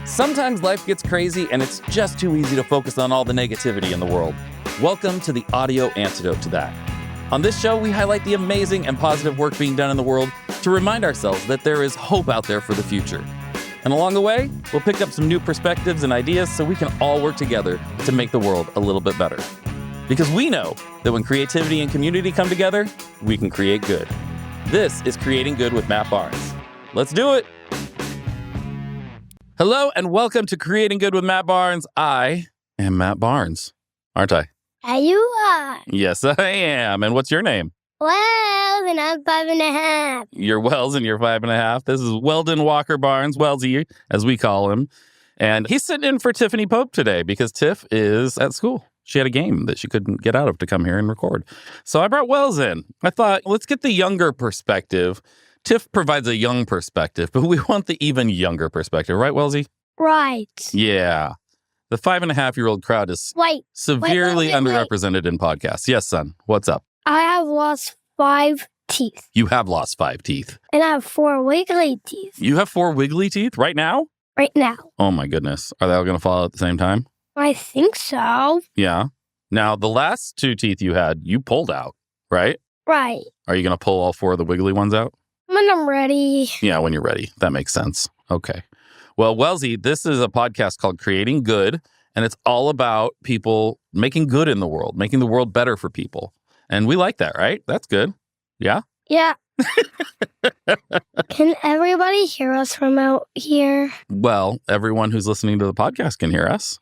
Sometimes life gets crazy and it's just too easy to focus on all the negativity in the world. Welcome to the audio antidote to that. On this show, we highlight the amazing and positive work being done in the world to remind ourselves that there is hope out there for the future. And along the way, we'll pick up some new perspectives and ideas so we can all work together to make the world a little bit better. Because we know that when creativity and community come together, we can create good. This is Creating Good with Matt Barnes. Let's do it. Hello and welcome to Creating Good with Matt Barnes. I am Matt Barnes, aren't I? You are. Yes, I am. And what's your name? Wells, and I'm 5.5. You're Wells and you're 5.5. This is Weldon Walker Barnes, Wellsy, as we call him. And he's sitting in for Tiffany Pope today because Tiff is at school. She had a game that she couldn't get out of to come here and record. So I brought Wells in. I thought, let's get the younger perspective. Tiff provides a young perspective, but we want the even younger perspective. Right, Wellsy? Right. Yeah. The 5.5-year-old crowd is severely underrepresented in podcasts. Yes, son. What's up? I have lost 5 teeth. You have lost 5 teeth. And I have 4 wiggly teeth. You have 4 wiggly teeth right now? Right now. Oh, my goodness. Are they all going to fall out at the same time? I think so. Yeah. Now, the last 2 teeth you had, you pulled out, right? Right. Are you going to pull all 4 of the wiggly ones out? When I'm ready. Yeah, when you're ready. That makes sense. Okay. Well, Wellsy, this is a podcast called Creating Good, and it's all about people making good in the world, making the world better for people. And we like that, right? That's good. Yeah? Yeah. Can everybody hear us from out here? Well, everyone who's listening to the podcast can hear us.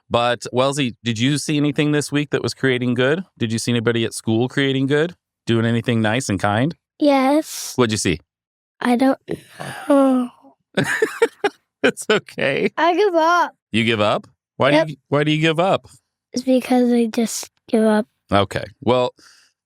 But, Wellsy, did you see anything this week that was creating good? Did you see anybody at school creating good? Doing anything nice and kind? Yes. What'd you see? I don't know. It's okay. I give up. You give up? Why do you give up? It's because I just give up. Okay. Well,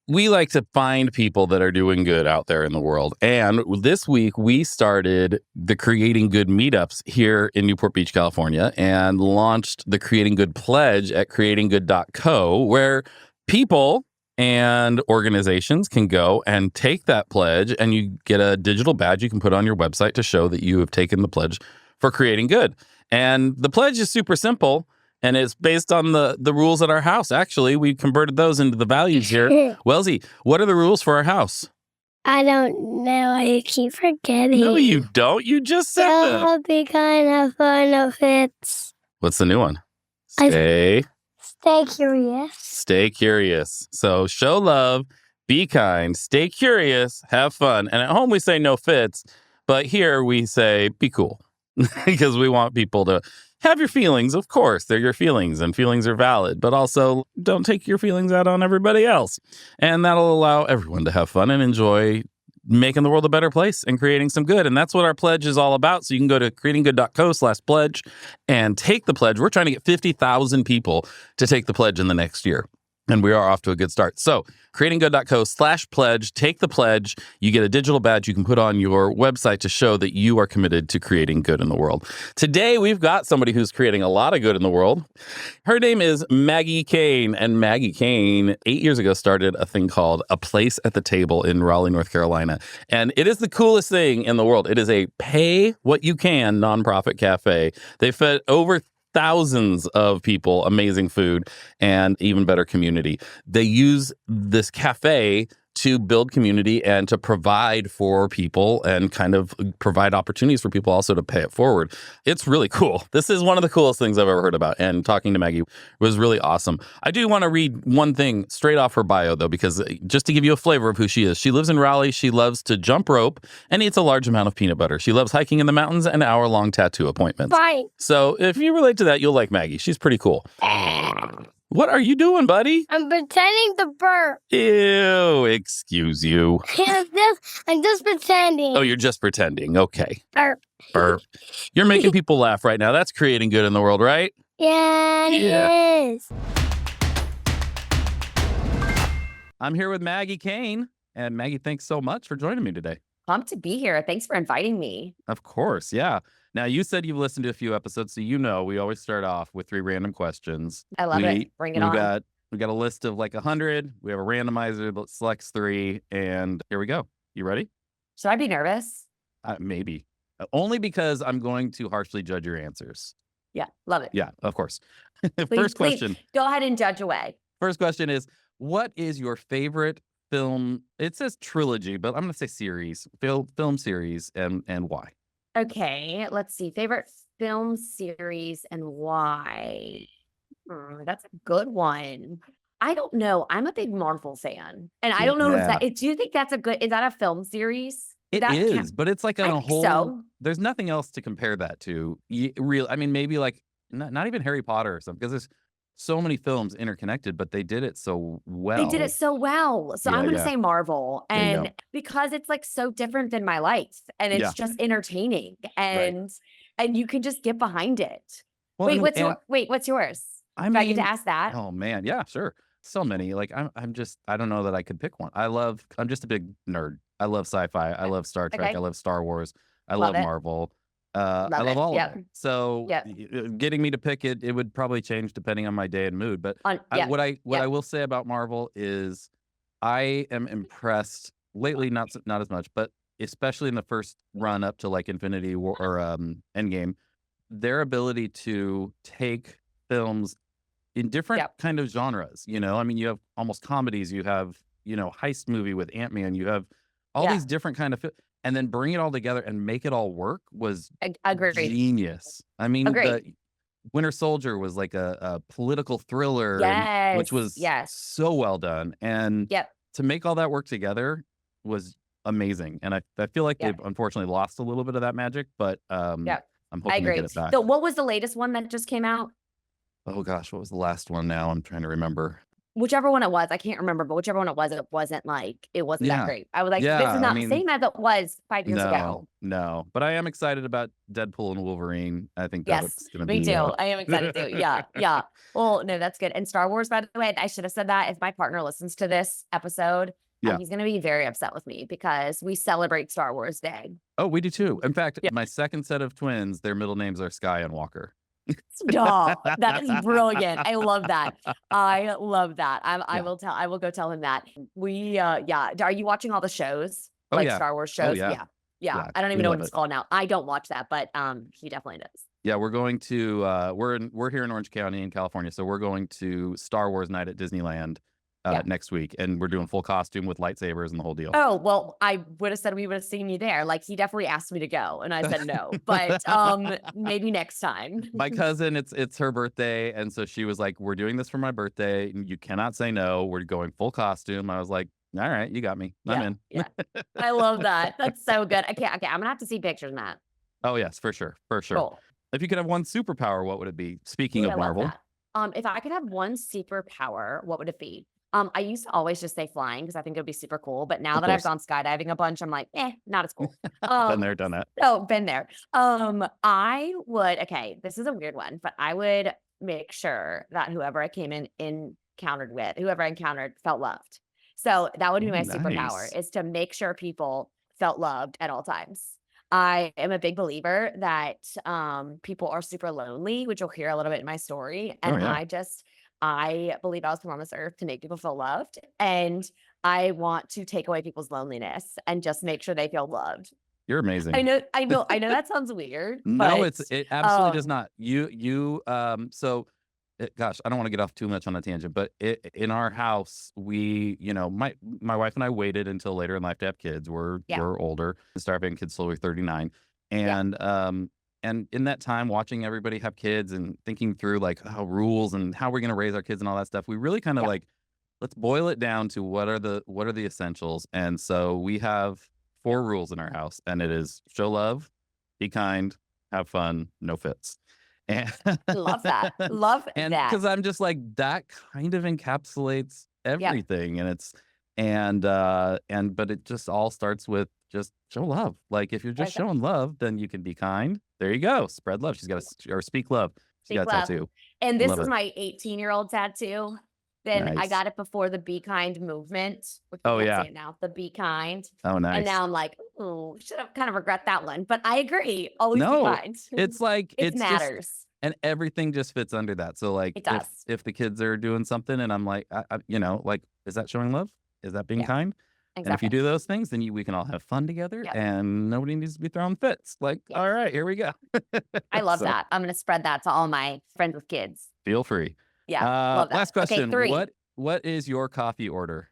we like to find people that are doing good out there in the world. And this week, we started the Creating Good meetups here in Newport Beach, California, and launched the Creating Good Pledge at creatinggood.co, where people and organizations can go and take that pledge, and you get a digital badge you can put on your website to show that you have taken the pledge for creating good. And the pledge is super simple. And it's based on the rules at our house. Actually, we converted those into the values here. Wellsy, what are the rules for our house? I don't know. I keep forgetting. No, you don't. You just said that. It'll be kind of fun if it's... What's the new one? Stay curious. Stay curious. So show love, be kind, stay curious, have fun. And at home we say no fits, but here we say be cool. Because we want people to have your feelings, of course. They're your feelings, and feelings are valid. But also, don't take your feelings out on everybody else. And that'll allow everyone to have fun and enjoy making the world a better place and creating some good. And that's what our pledge is all about. So you can go to creatinggood.co/pledge and take the pledge. We're trying to get 50,000 people to take the pledge in the next year. And we are off to a good start. So creatinggood.co/pledge, take the pledge. You get a digital badge you can put on your website to show that you are committed to creating good in the world. Today, we've got somebody who's creating a lot of good in the world. Her name is Maggie Kane. And Maggie Kane, 8 years ago, started a thing called A Place at the Table in Raleigh, North Carolina. And it is the coolest thing in the world. It is a pay what you can nonprofit cafe. They fed over thousands of people amazing food and even better community. They use this cafe to build community and to provide for people and kind of provide opportunities for people also to pay it forward. It's really cool. This is one of the coolest things I've ever heard about. And talking to Maggie was really awesome. I do want to read one thing straight off her bio, though, because just to give you a flavor of who she is. She lives in Raleigh. She loves to jump rope and eats a large amount of peanut butter. She loves hiking in the mountains and hour-long tattoo appointments. Fine. So if you relate to that, you'll like Maggie. She's pretty cool. What are you doing, buddy? I'm pretending to burp. Ew, excuse you. I'm just pretending. Oh, you're just pretending. Okay. Burp. Burp. You're making people laugh right now. That's creating good in the world, right? Yeah, it is. I'm here with Maggie Kane. And Maggie, thanks so much for joining me today. Pumped to be here. Thanks for inviting me. Of course, yeah. Now, you said you've listened to a few episodes, so you know we always start off with 3 random questions. I love it. Bring it on. We got a list of like 100. We have a randomizer that selects 3, and here we go. You ready? Should I be nervous? Maybe. Only because I'm going to harshly judge your answers. Yeah, love it. Yeah, of course. Please, First question. go ahead and judge away. First question is, what is your favorite film? It says trilogy, but I'm going to say series, film series, and why? Okay, let's see. Favorite film series and why? That's a good one. I don't know. I'm a big Marvel fan, and I don't know if Yeah. do you think that's a good? Is that a film series? It That is, but it's like on I a think whole. so. There's nothing else to compare that to. I mean, maybe like not even Harry Potter or something, because there's so many films interconnected, but they did it so well. They did it so well. So Yeah, I'm going to yeah. say Marvel, There you go. and because it's like so different than my life, and it's Yeah. just entertaining, and you can just get behind it. Well, Wait, what's yours? I Do I get mean, to ask that? oh man, yeah, sure. So many. Like I'm just, I don't know that I could pick one. I'm just a big nerd. I love sci-fi. I love Star Trek. Okay. I love Star Wars. I Love love it. Marvel. I Love love it. all Yep. of it. So Yep. getting me to pick it would probably change depending on my day and mood. But what I will say about Marvel is I am impressed lately, not as much, but especially in the first run up to like Infinity War or Endgame, their ability to take films in different kind of genres. You know, I mean, you have almost comedies, you have, heist movie with Ant-Man, you have all these different kind of and then bring it all together and make it all work was Agreed. genius. I mean, the Winter Soldier was like a political thriller, which was so well done. And to make all that work together was amazing. And I feel like they've unfortunately lost a little bit of that magic, but I'm hoping to get it back. So what was the latest one that just came out? Oh gosh, what was the last one now? I'm trying to remember. Whichever one it was, I can't remember, but whichever one it wasn't that great. I was like, this is not the same as it was 5 years ago. No, but I am excited about Deadpool and Wolverine. I think that's going to be. Me too. I am excited too. Yeah. Well, no, that's good. And Star Wars, by the way, I should have said that if my partner listens to this episode, he's going to be very upset with me because we celebrate Star Wars Day. Oh, we do too. In fact, my second set of twins, their middle names are Sky and Walker. Stop. That is brilliant. I love that. I will go tell him that. Are you watching all the shows? Star Wars shows? Yeah. I don't even know what it's called now. I don't watch that, but he definitely does. Yeah, we're going to we're here in Orange County in California, so we're going to Star Wars night at Disneyland next week, and we're doing full costume with lightsabers and the whole deal. Oh, well, I would have said we would have seen you there. Like, he definitely asked me to go, and I said no, but maybe next time. My cousin, it's her birthday, and so she was like, we're doing this for my birthday, and you cannot say no. We're going full costume. I was like, all right, you got me. I'm in. Yeah. I love that. That's so good. Okay, I'm gonna have to see pictures, Matt. Oh yes, for sure. Cool. If you could have one superpower, what would it be? Speaking of Marvel. If I could have one superpower, what would it be? I used to always just say flying because I think it would be super cool. But now that I've gone skydiving a bunch, I'm like, not as cool. Been there, done that. Oh, been there. I would, this is a weird one, but I would make sure that whoever I encountered felt loved. So that would be my superpower, is to make sure people felt loved at all times. I am a big believer that people are super lonely, which you'll hear a little bit in my story. And I believe I was put on this earth to make people feel loved. And I want to take away people's loneliness and just make sure they feel loved. You're amazing. I know that sounds weird. No, but, it absolutely does not. Gosh, I don't want to get off too much on a tangent, but in our house, we, my wife and I waited until later in life to have kids. We're older and start having kids slowly, 39. And in that time, watching everybody have kids and thinking through like rules and how we're going to raise our kids and all that stuff, we really kind of let's boil it down to what are the essentials. And so we have 4 rules in our house, and it is show love, be kind, have fun, no fits. And love that. Love that. Because I'm just like, that kind of encapsulates everything. And but it just all starts with just show love. Like if you're just showing love, then you can be kind. There you go. Spread love. She's got or speak love. She's got a tattoo. And this is my 18-year-old tattoo. Then I got it before the Be Kind movement. Oh yeah. Say it now, the Be Kind. Oh nice. And now I'm like, oh, should have kind of regret that one. But I agree. Always be kind. It's like it matters. And everything just fits under that. So like, it does. If the kids are doing something, and I'm like, like, is that showing love? Is that being kind? And if you do those things, then we can all have fun together and nobody needs to be throwing fits. Like, all right, here we go. I love that. I'm going to spread that to all my friends with kids. Feel free. Yeah. Love that. Last question. Okay, 3. What is your coffee order?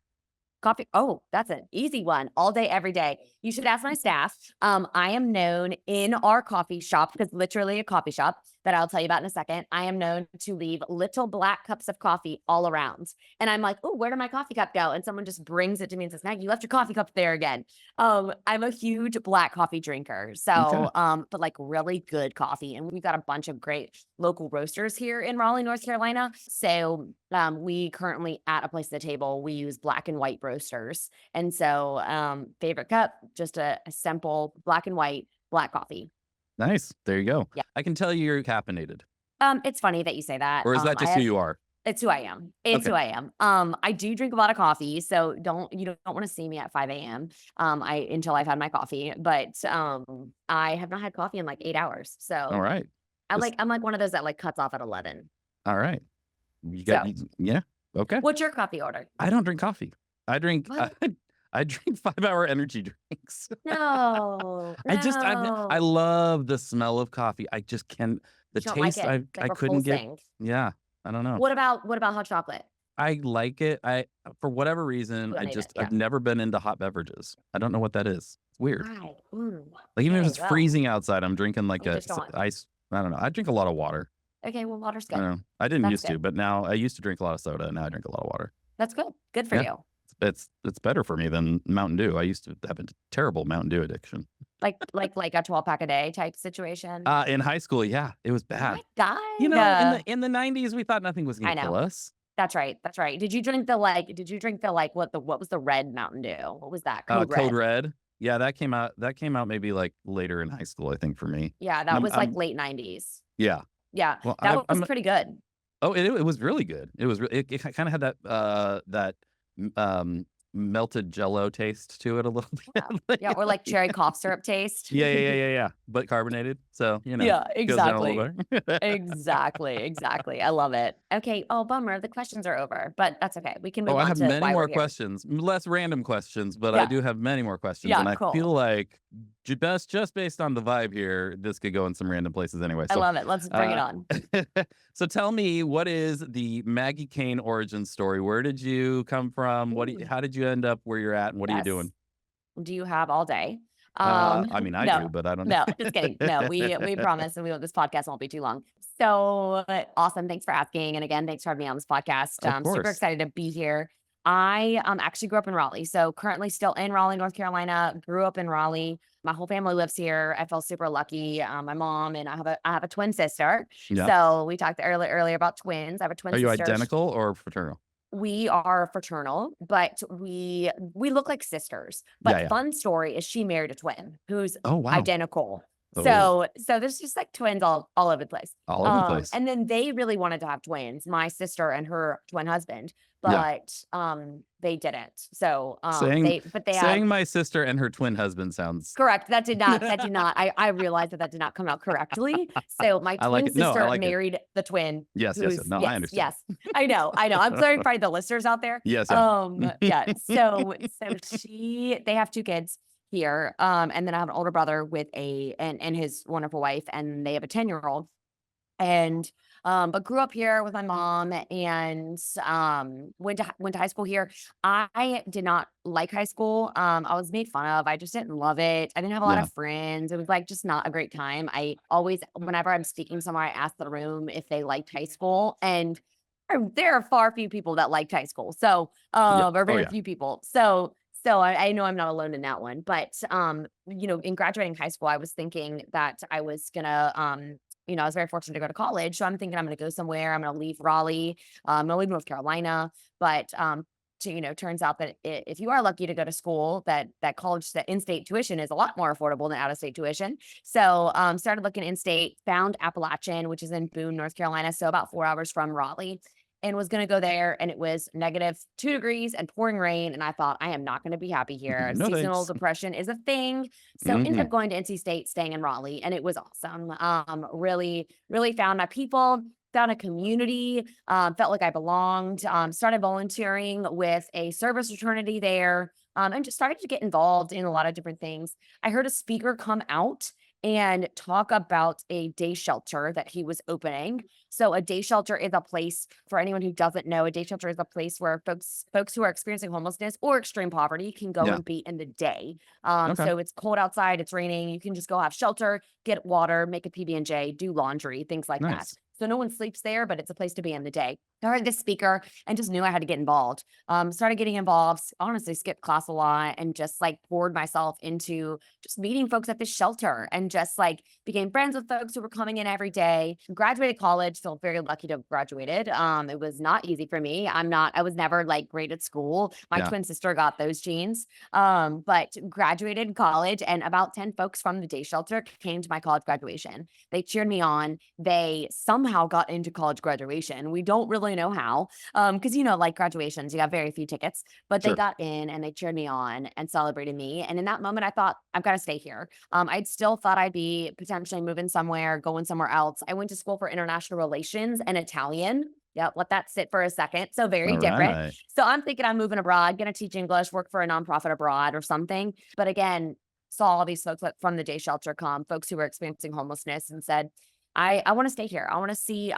Coffee. Oh, that's an easy one. All day, every day. You should ask my staff. I am known in our coffee shop, because literally a coffee shop that I'll tell you about in a second. I am known to leave little black cups of coffee all around. And I'm like, oh, where did my coffee cup go? And someone just brings it to me and says, Maggie, you left your coffee cup there again. I'm a huge black coffee drinker. So, but like really good coffee. And we've got a bunch of great local roasters here in Raleigh, North Carolina. So we currently at a place at the table, we use black and white roasters. And so favorite cup, just a simple black and white black coffee. Nice. There you go. Yeah. I can tell you're caffeinated. It's funny that you say that. Or is that just who you are? It's who I am. It's who I am. I do drink a lot of coffee, so you don't want to see me at 5 a.m. Until I've had my coffee. But I have not had coffee in like 8 hours. So all right. I'm like one of those that like cuts off at 11. All right. You got yeah. Okay. What's your coffee order? I don't drink coffee. I drink I drink 5-hour energy drinks. No. I love the smell of coffee. I just can't. The taste, like I couldn't get. Yeah, I don't know. What about hot chocolate? I like it. For whatever reason, I've never been into hot beverages. I don't know what that is. It's weird. Right. Like even if it's freezing outside, I'm drinking like ice. I don't know. I drink a lot of water. Okay, well, water's good. I didn't used to, but now I used to drink a lot of soda. Now I drink a lot of water. That's good. Good for you. It's better for me than Mountain Dew. I used to have a terrible Mountain Dew addiction. Like a 12-pack a day type situation. In high school, yeah, it was bad. God. You know, in the 90s, we thought nothing was going to kill us. That's right. That's right. Did you drink the what was the red Mountain Dew? What was that? Code Red. Yeah, that came out maybe like later in high school, I think, for me. Yeah, that was like late 90s. Yeah. Yeah. Well, that was pretty good. Oh, it was really good. It kind of had that melted Jello taste to it a little bit. Yeah, or like cherry cough syrup taste. Yeah. But carbonated, so Yeah, exactly. Exactly. I love it. Okay. Oh, bummer. The questions are over, but that's okay. We can move on to I have many more questions, less random questions, but I do have many more questions, and I feel like just based on the vibe here, this could go in some random places anyway. So, I love it. Let's bring it on. So tell me, what is the Maggie Kane origin story? Where did you come from? How did you end up where you're at, and what are you doing? Do you have all day? I mean, I do, but I don't know. No, just kidding. No, we promise, and this podcast won't be too long. So awesome. Thanks for asking. And again, thanks for having me on this podcast. I'm super excited to be here. I actually grew up in Raleigh. So currently still in Raleigh, North Carolina, grew up in Raleigh. My whole family lives here. I felt super lucky. My mom and I have a twin sister. Yeah. So we talked earlier about twins. I have a twin sister. Are you identical or fraternal? We are fraternal, but we look like sisters. But fun story is she married a twin who's identical. So there's just like twins all over the place. All over the place. And then they really wanted to have twins, my sister and her twin husband, but they didn't. So saying my sister and her twin husband sounds correct. That did not. I realized that did not come out correctly. So my twin sister married the twin. Yes. No, I understand. Yes, I know. I'm sorry for the listeners out there. Yes. Yeah. So they have 2 kids here. And then I have an older brother with and his wonderful wife, and they have a 10-year-old. And but grew up here with my mom and went to high school here. I did not like high school. I was made fun of. I just didn't love it. I didn't have a lot of friends. It was like just not a great time. I always, whenever I'm speaking somewhere, I ask the room if they liked high school, and there are far few people that liked high school. So or very few people. So I know I'm not alone in that one, but in graduating high school, I was thinking that I was gonna, I was very fortunate to go to college. So I'm thinking I'm gonna go somewhere. I'm gonna leave Raleigh. I'm gonna leave North Carolina. But turns out that if you are lucky to go to school, that college, that in-state tuition is a lot more affordable than out-of-state tuition. So started looking in-state, found Appalachian, which is in Boone, North Carolina, so about 4 hours from Raleigh. And was going to go there, and it was -2 degrees and pouring rain. And I thought, I am not going to be happy here. No, seasonal depression is a thing. So ended up going to NC State, staying in Raleigh, and it was awesome. Really, really found my people, found a community, felt like I belonged, started volunteering with a service fraternity there, and just started to get involved in a lot of different things. I heard a speaker come out and talk about a day shelter that he was opening. So a day shelter is a place, for anyone who doesn't know, a day shelter is a place where folks who are experiencing homelessness or extreme poverty can go Yeah. and be in the day. Okay. So it's cold outside, it's raining, you can just go have shelter, get water, make a PB&J, do laundry, things like that. Nice. So no one sleeps there, but it's a place to be in the day. I heard this speaker and just knew I had to get involved. Started getting involved, honestly, skipped class a lot and just like poured myself into just meeting folks at this shelter and just like became friends with folks who were coming in every day. Graduated college, feel very lucky to have graduated. It was not easy for me. I was never like great at school. My Yeah. twin sister got those genes. But graduated college, and about 10 folks from the day shelter came to my college graduation. They cheered me on. They somehow got into college graduation. We don't really know how, because like graduations, you have very few tickets, but they Sure. got in and they cheered me on and celebrated me. And in that moment, I thought, I've got to stay here. I'd still thought I'd be potentially moving somewhere, going somewhere else. I went to school for international relations and Italian. Yep, let that sit for a second. So very All different. right. So I'm thinking I'm moving abroad, gonna teach English, work for a nonprofit abroad or something. But again, saw all these folks from the day shelter come, folks who were experiencing homelessness, and said, I want to stay here. I want to see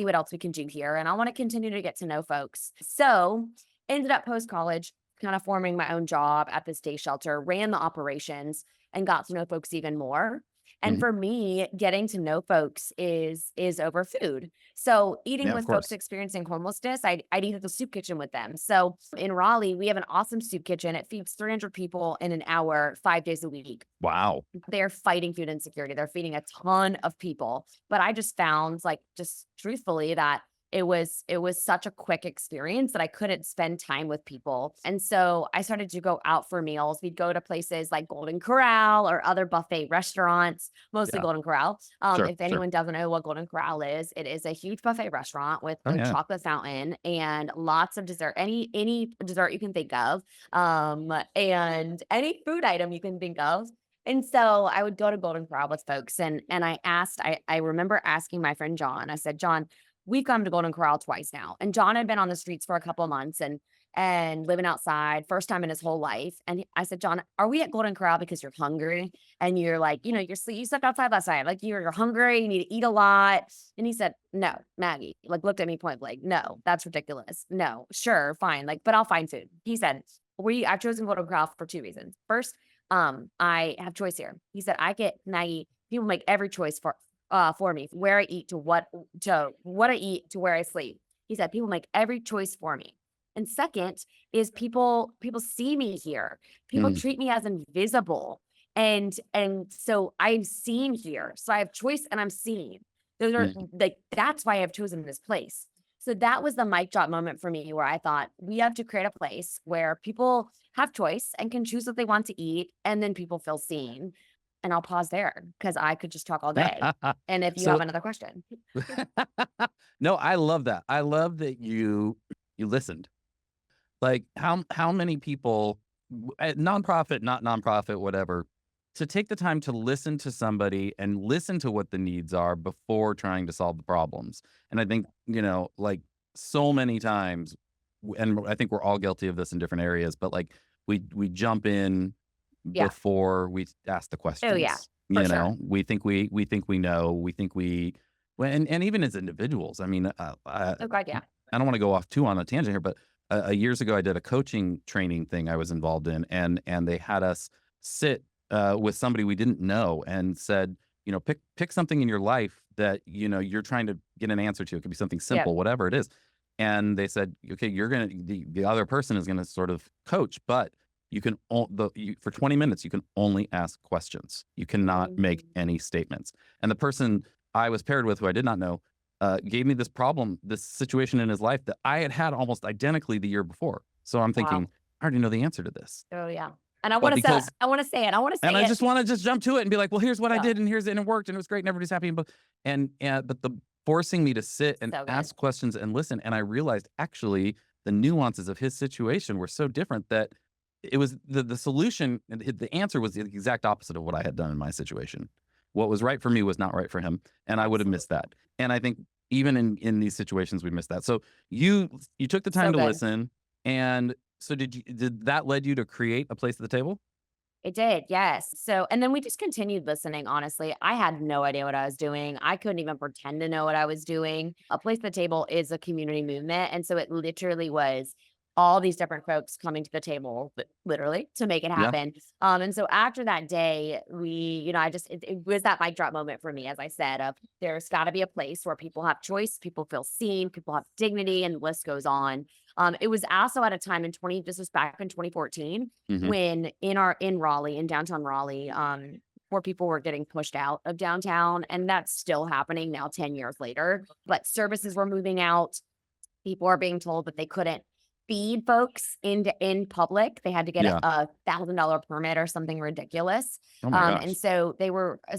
what else we can do here. And I want to continue to get to know folks. So ended up post-college, kind of forming my own job at this day shelter, ran the operations, and got to know folks even more. And Mhm. for me, getting to know folks is over food. So eating Yeah, of with folks course. experiencing homelessness, I'd eat at the soup kitchen with them. So in Raleigh, we have an awesome soup kitchen. It feeds 300 people in an hour, 5 days a week. Wow. They're fighting food insecurity. They're feeding a ton of people. But I just found, like, just truthfully, that it was such a quick experience that I couldn't spend time with people. And so I started to go out for meals. We'd go to places like Golden Corral or other buffet restaurants, mostly Yeah. Golden Corral. Sure. If Sure. anyone doesn't know what Golden Corral is, it is a huge buffet restaurant with Oh a yeah. chocolate fountain and lots of dessert, any dessert you can think of, and any food item you can think of. And so I would go to Golden Corral with folks, and I remember asking my friend John. I said, John, we've come to Golden Corral twice now. And John had been on the streets for a couple of months and living outside, first time in his whole life. And I said, John, are we at Golden Corral because you're hungry and you're like, you slept outside last night, like you're hungry, you need to eat a lot. And he said, no, Maggie, like looked at me point blank. No, that's ridiculous. No, sure, fine, like, but I'll find food. He said, I've chosen Golden Corral for two reasons. First, I have choice here. He said, I get Maggie, people make every choice for me, where I eat to what I eat to where I sleep. He said, people make every choice for me. And second is people see me here. People Mm. treat me as invisible. And so I'm seen here. So I have choice and I'm seen. Those are like, that's why I've chosen this place. So that was the mic drop moment for me where I thought we have to create a place where people have choice and can choose what they want to eat, and then people feel seen. And I'll pause there because I could just talk all day. And if you have So another question. no, I love that. I love that you listened. Like how many people, nonprofit, not nonprofit, whatever, to take the time to listen to somebody and listen to what the needs are before trying to solve the problems. And I think, like so many times, and I think we're all guilty of this in different areas, but like we jump in Yeah. before we ask the questions. Oh, yeah, for sure. We think we know, and even as individuals, I mean, Oh God, yeah. I don't want to go off too on a tangent here, but years ago I did a coaching training thing I was involved in, and they had us sit with somebody we didn't know and said, pick something in your life that you're trying to get an answer to. It could be something simple, whatever it is. And they said, okay, the other person is gonna sort of coach, but you can for 20 minutes you can only ask questions. You cannot make any statements. And the person I was paired with, who I did not know, gave me this situation in his life that I had almost identically the year before. So I'm thinking, Wow. I already know the ansar to this. Oh yeah. And I But want to say because- it. I want to say And I it. just want to just jump to it and be like, well, here's what I Yeah. did, and it worked, and it was great, and everybody's happy. But the forcing me to sit and So good. ask questions and listen, and I realized actually the nuances of his situation were so different that it was the solution, and the answer was the exact opposite of what I had done in my situation. What was right for me was not right for him, and I would have missed that. And I think even in these situations we missed that. So you took the time So to good. listen, and So did that led you to create a place at the table? It did, yes. So, and then we just continued listening, honestly. I had no idea what I was doing. I couldn't even pretend to know what I was doing. A Place at the Table is a community movement. And so it literally was all these different folks coming to the table, literally, to make it Yeah. happen. And so after that day, it was that mic drop moment for me, as I said, of there's got to be a place where people have choice, people feel seen, people have dignity, and the list goes on. It was also at a time this was back in 2014 Mhm. when in Raleigh, in downtown Raleigh, where people were getting pushed out of downtown. And that's still happening now 10 years later. But services were moving out. People are being told that they couldn't feed folks in public. They had to get Yeah. a $1,000 permit or something ridiculous. Oh my gosh. And so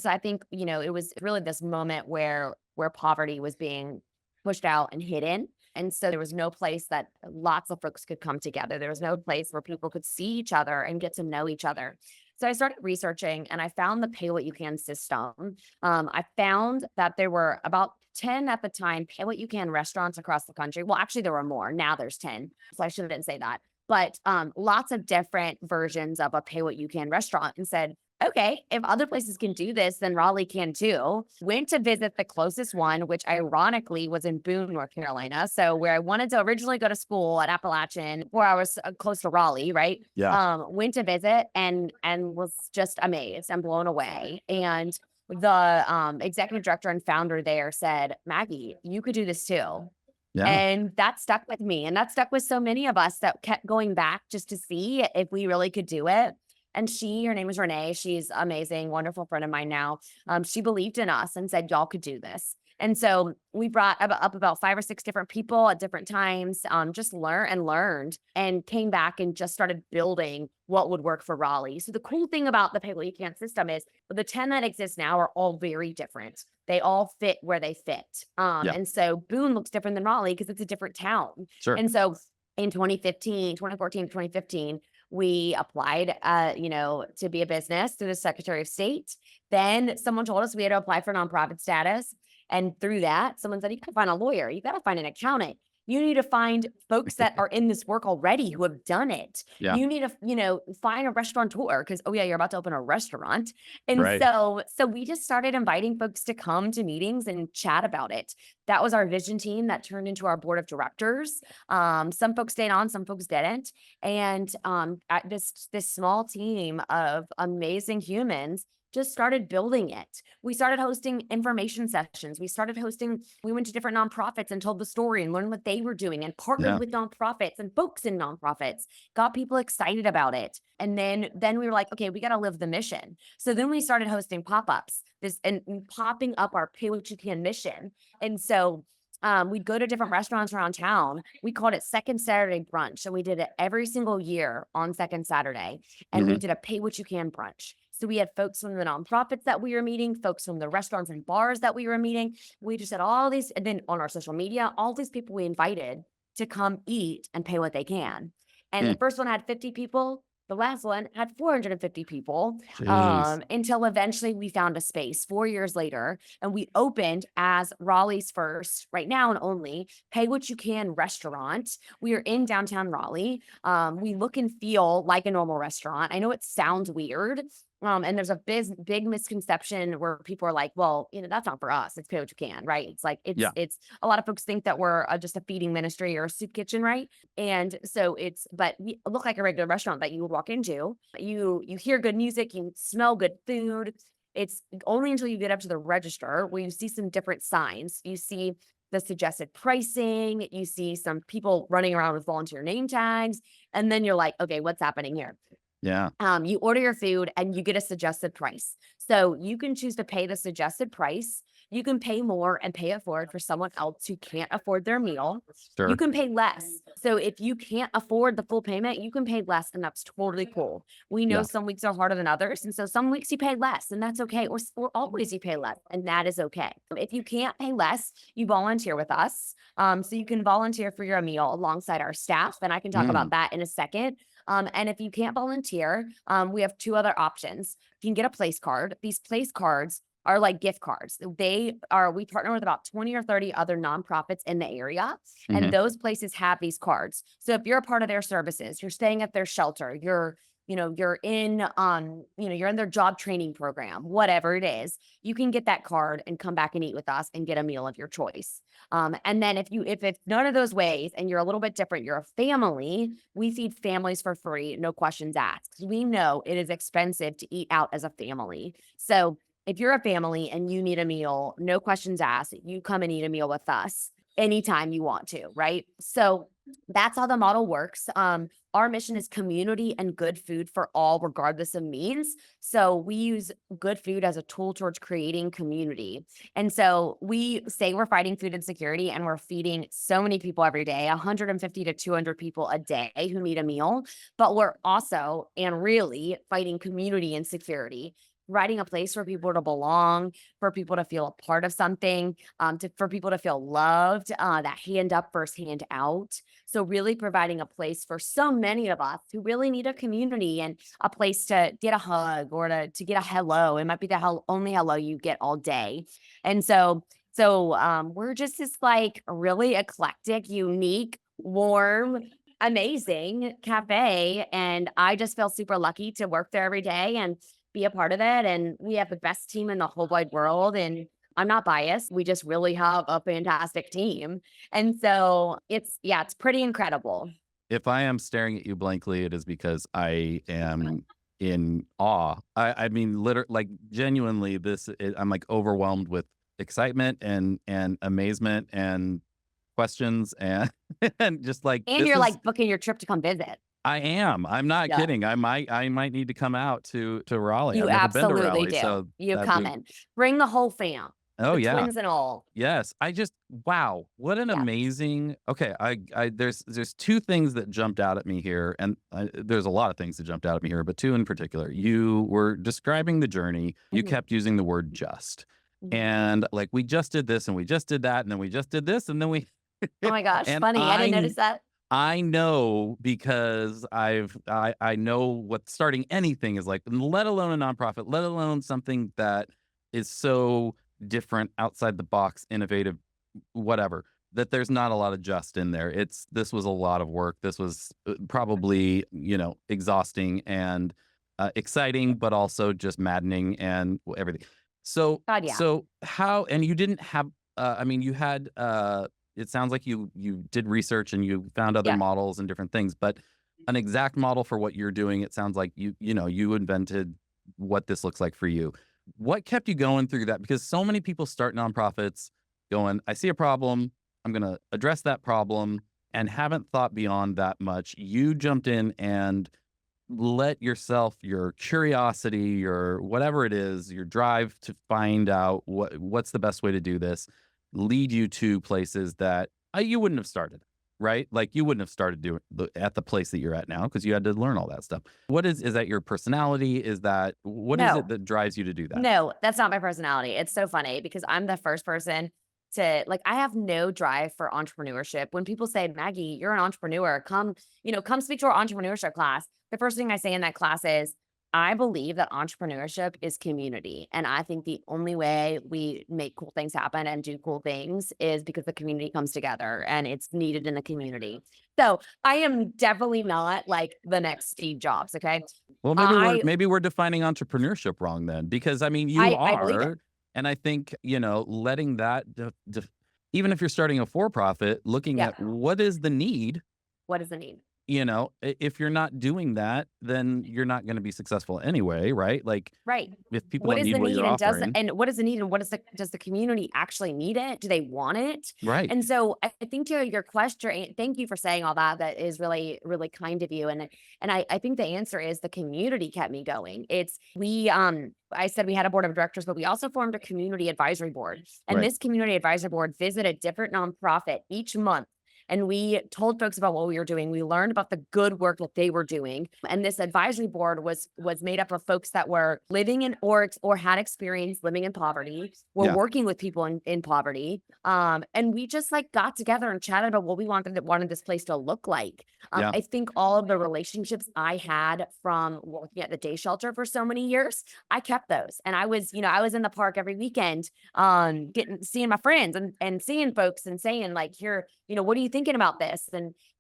I think, it was really this moment where poverty was being pushed out and hidden. And so there was no place that lots of folks could come together. There was no place where people could see each other and get to know each other. So I started researching and I found the pay what you can system. I found that there were about 10 at the time pay what you can restaurants across the country. Well, actually, there were more. Now there's 10. So I shouldn't say that. But lots of different versions of a pay what you can restaurant, and said, okay, if other places can do this, then Raleigh can too. Went to visit the closest one, which ironically was in Boone, North Carolina. So where I wanted to originally go to school at Appalachian, where I was close to Raleigh, right? Yeah. Went to visit and was just amazed and blown away. And the executive director and founder there said, Maggie, you could do this too. Yeah. And that stuck with me. And that stuck with so many of us that kept going back just to see if we really could do it. And her name is Renee. She's amazing, wonderful friend of mine now. She believed in us and said, y'all could do this. And so we brought up about 5 or 6 different people at different times, just learned and came back and just started building what would work for Raleigh. So the cool thing about the Pay What You Can system is the 10 that exist now are all very different. They all fit where they fit. Yeah. And so Boone looks different than Raleigh because it's a different town. Sure. And so in 2014, we applied, to be a business through the Secretary of State. Then someone told us we had to apply for nonprofit status. And through that, someone said, you got to find a lawyer. You got to find an accountant. You need to find folks that are in this work already who have done it. Yeah. You need to, find a restaurateur because, oh yeah, you're about to open a restaurant. And Right. so we just started inviting folks to come to meetings and chat about it. That was our vision team that turned into our board of directors. Some folks stayed on, some folks didn't. And this small team of amazing humans just started building it. We started hosting information sessions. We went to different nonprofits and told the story and learned what they were doing and partnered with nonprofits and folks in nonprofits, got people excited about it. And then we were like, okay, we got to live the mission. So then we started hosting pop-ups and popping up our Pay What You Can mission. And so we'd go to different restaurants around town. We called it Second Saturday Brunch. So we did it every single year on Second Saturday. And we did a Pay What You Can brunch. So we had folks from the nonprofits that we were meeting, folks from the restaurants and bars that we were meeting. We just had all these, and then on our social media, all these people we invited to come eat and pay what they can. And the first one had 50 people. The last one had 450 people, until eventually we found a space 4 years later, and we opened as Raleigh's first, right now and only, Pay What You Can restaurant. We are in downtown Raleigh. We look and feel like a normal restaurant. I know it sounds weird. And there's a big misconception where people are like, well, that's not for us. It's Pay What You Can, right? It's like, it's a lot of folks think that we're just a feeding ministry or a soup kitchen, right? And so but we look like a regular restaurant that you would walk into. You hear good music, you smell good food. It's only until you get up to the register where you see some different signs. You see the suggested pricing, you see some people running around with volunteer name tags, and then you're like, okay, what's happening here? Yeah. You order your food and you get a suggested price. So you can choose to pay the suggested price. You can pay more and pay it forward for someone else who can't afford their meal. Sure. You can pay less. So if you can't afford the full payment, you can pay less, and that's totally cool. We know some weeks are harder than others, and so some weeks you pay less, and that's okay. Or always you pay less, and that is okay. If you can't pay less, you volunteer with us. So you can volunteer for your meal alongside our staff, and I can talk about that in a second. And if you can't volunteer, we have 2 other options. You can get a place card. These place cards are like gift cards. We partner with about 20 or 30 other nonprofits in the area, and those places have these cards. So if you're a part of their services, you're staying at their shelter, you're in their job training program, whatever it is, you can get that card and come back and eat with us and get a meal of your choice. And then if it's none of those ways and you're a little bit different, you're a family, we feed families for free, no questions asked. 'Cause we know it is expensive to eat out as a family. So if you're a family and you need a meal, no questions asked, you come and eat a meal with us anytime you want to, right? So that's how the model works. Our mission is community and good food for all, regardless of means. So we use good food as a tool towards creating community. And so we say we're fighting food insecurity, and we're feeding so many people every day, 150 to 200 people a day who need a meal. But we're also and really fighting community insecurity, providing a place for people to belong, for people to feel a part of something, for people to feel loved, that hand up versus hand out. So really providing a place for so many of us who really need a community and a place to get a hug or to get a hello. It might be the only hello you get all day. And so we're just this like really eclectic, unique, warm, amazing cafe. And I just feel super lucky to work there every day and be a part of it. And we have the best team in the whole wide world. And I'm not biased. We just really have a fantastic team. And so it's pretty incredible. If I am staring at you blankly, it is because I am in awe. I mean, literally, like genuinely, I'm like overwhelmed with excitement and amazement and questions and and just like And you're like booking your trip to come visit. I am. I'm not kidding. I might need to come out to Raleigh. You I've never been to absolutely Raleigh, do. so You come in. Bring the whole fam. Oh the yeah. Twins and all. Yes. Wow. What an amazing. Okay. There's two things that jumped out at me here, and there's a lot of things that jumped out at me here, but two in particular. You were describing the journey. You kept using the word just, and like we just did this, and we just did that, and then we just did this, and then we. Oh my gosh, And funny. I didn't notice that. I know because I know what starting anything is like, let alone a nonprofit, let alone something that is so different, outside the box, innovative, whatever, that there's not a lot of just in there. This was a lot of work. This was probably, exhausting and exciting, but also just maddening and everything. So, God, yeah. So how, and you didn't have, you had, it sounds like you did research and you found other models and different things, but an exact model for what you're doing, it sounds like you invented what this looks like for you. What kept you going through that? Because so many people start nonprofits going, I see a problem, I'm going to address that problem, and haven't thought beyond that much. You jumped in and let yourself, your curiosity, your whatever it is, your drive to find out what's the best way to do this, lead you to places that you wouldn't have started, right? Like you wouldn't have started doing at the place that you're at now because you had to learn all that stuff. Is that your personality? Is that, what is it that drives you to do that? No, that's not my personality. It's so funny because I'm the first person to I have no drive for entrepreneurship. When people say, Maggie, you're an entrepreneur, come speak to our entrepreneurship class. The first thing I say in that class is, I believe that entrepreneurship is community. And I think the only way we make cool things happen and do cool things is because the community comes together and it's needed in the community. So I am definitely not like the next Steve Jobs. Okay. Well, maybe we're defining entrepreneurship wrong then, because I mean, I believe it. And I think, letting that, even if you're starting a for-profit, looking at what is the need. What is the need? If you're not doing that, then you're not going to be successful anyway, right? Like, right. If people don't need what you're offering. And what is the need, and does the community actually need it? Do they want it? Right. And so I think to your question, thank you for saying all that. That is really, really kind of you. And I think the answer is the community kept me going. I said we had a board of directors, but we also formed a community advisory board. And this community advisory board visited different nonprofit each month and we told folks about what we were doing. We learned about the good work that they were doing. And this advisory board was made up of folks that were living in or had experience living in poverty, were working with people in poverty. And we just like got together and chatted about what we wanted this place to look like. I think all of the relationships I had from working at the day shelter for so many years, I kept those. And I was in the park every weekend, seeing my friends and seeing folks and saying like, here, what are you thinking about this?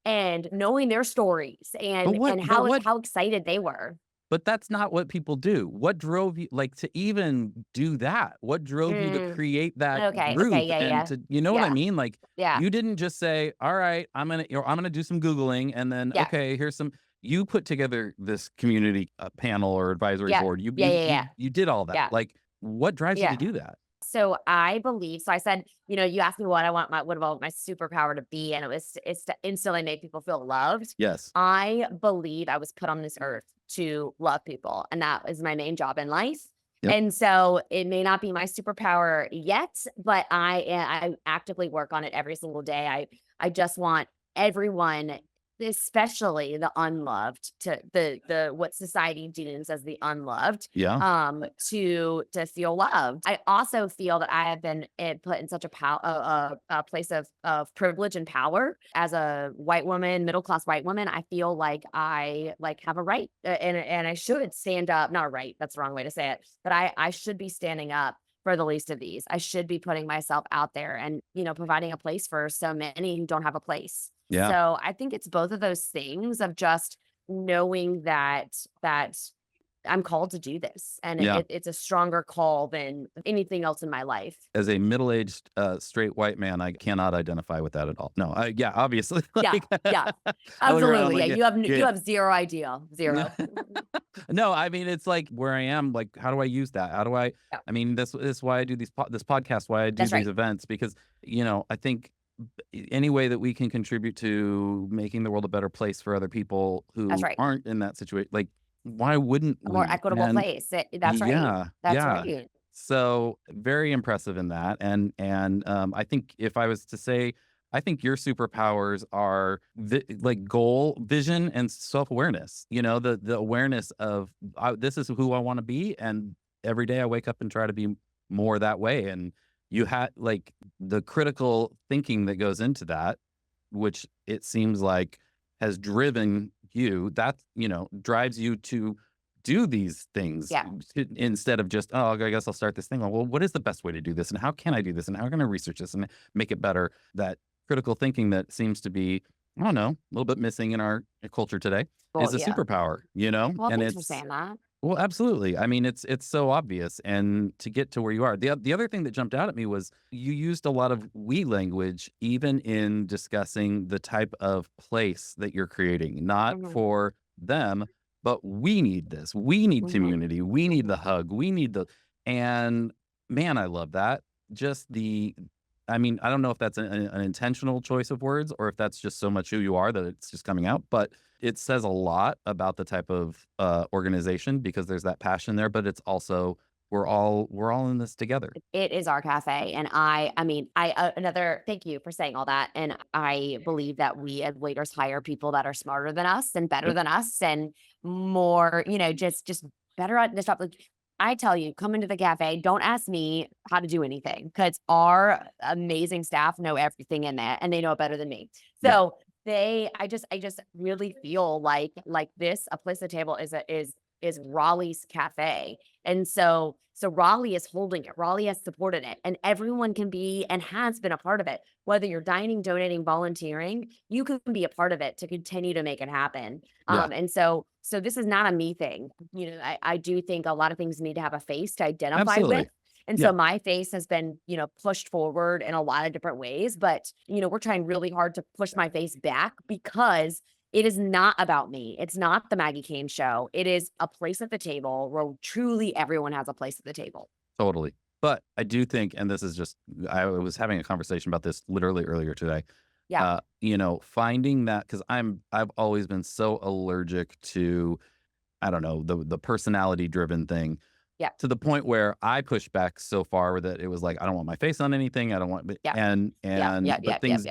And knowing their stories and how excited they were. But that's not what people do. What drove you like to even do that? What drove you to create that group? To, you know what I mean? Like, you didn't just say, all right, I'm gonna do some Googling and then, okay, here's some, you put together this community panel or advisory board. You did all that. Like, what drives you to do that? So I said, you asked me what I want what about my superpower to be, and it's to instantly make people feel loved. Yes. I believe I was put on this earth to love people, and that is my main job in life. Yep. And so it may not be my superpower yet, but I actively work on it every single day. I just want everyone, especially the unloved, to the what society deems as the unloved, to feel loved. I also feel that I have been put in such a place of privilege and power as a white woman, middle class white woman. I feel like I have a right, and I should stand up. Not a right, that's the wrong way to say it, but I should be standing up for the least of these. I should be putting myself out there and providing a place for so many who don't have a place. Yeah. So I think it's both of those things of just knowing that I'm called to do this, and it's a stronger call than anything else in my life. As a middle-aged straight white man, I cannot identify with that at all. No, obviously. Absolutely. You have zero idea. Zero. No, I mean, it's like where I am, like, how do I use that? How do I, I mean, this is why I do this podcast, why I do these events, because, I think any way that we can contribute to making the world a better place for other people who aren't in that situation, like, why wouldn't a more equitable place? That's right. That's right. So very impressive in that. And I think if I was to say, I think your superpowers are like goal, vision, and self-awareness. The awareness of this is who I want to be. And every day I wake up and try to be more that way. And you had like the critical thinking that goes into that, which it seems like has driven you, that, drives you to do these things instead of just, I guess I'll start this thing. Well, what is the best way to do this? And how can I do this? And how can I research this and make it better? That critical thinking that seems to be, I don't know, a little bit missing in our culture today is a superpower, Well, and thanks for saying that. Well, absolutely. I mean, it's so obvious, and to get to where you are. The other thing that jumped out at me was you used a lot of we language, even in discussing the type of place that you're creating, not for them, but we need this. We need community. We need the hug. We need and man, I love that. I mean, I don't know if that's an intentional choice of words or if that's just so much who you are that it's just coming out, but it says a lot about the type of organization, because there's that passion there, but it's also we're all in this together. It is our cafe, and another thank you for saying all that. And I believe that we as leaders hire people that are smarter than us and better than us and more, just better at this job. Like, I tell you, come into the cafe, don't ask me how to do anything, because our amazing staff know everything in there and they know it better than me. So I just really feel like this, a place at the table is Raleigh's cafe. And so Raleigh is holding it. Raleigh has supported it, and everyone can be and has been a part of it. Whether you're dining, donating, volunteering, you can be a part of it to continue to make it happen. And so this is not a me thing. I do think a lot of things need to have a face to identify with. And so my face has been, pushed forward in a lot of different ways, but, we're trying really hard to push my face back, because it is not about me. It's not the Maggie Kane show. It is a place at the table where truly everyone has a place at the table. Totally. But I do think, and this is just, I was having a conversation about this literally earlier today. Yeah. Finding that, because I've always been so allergic to, I don't know, the personality driven thing. Yeah. to the point where I pushed back so far that it was like, I don't want my face on anything. I don't want, Yeah. but things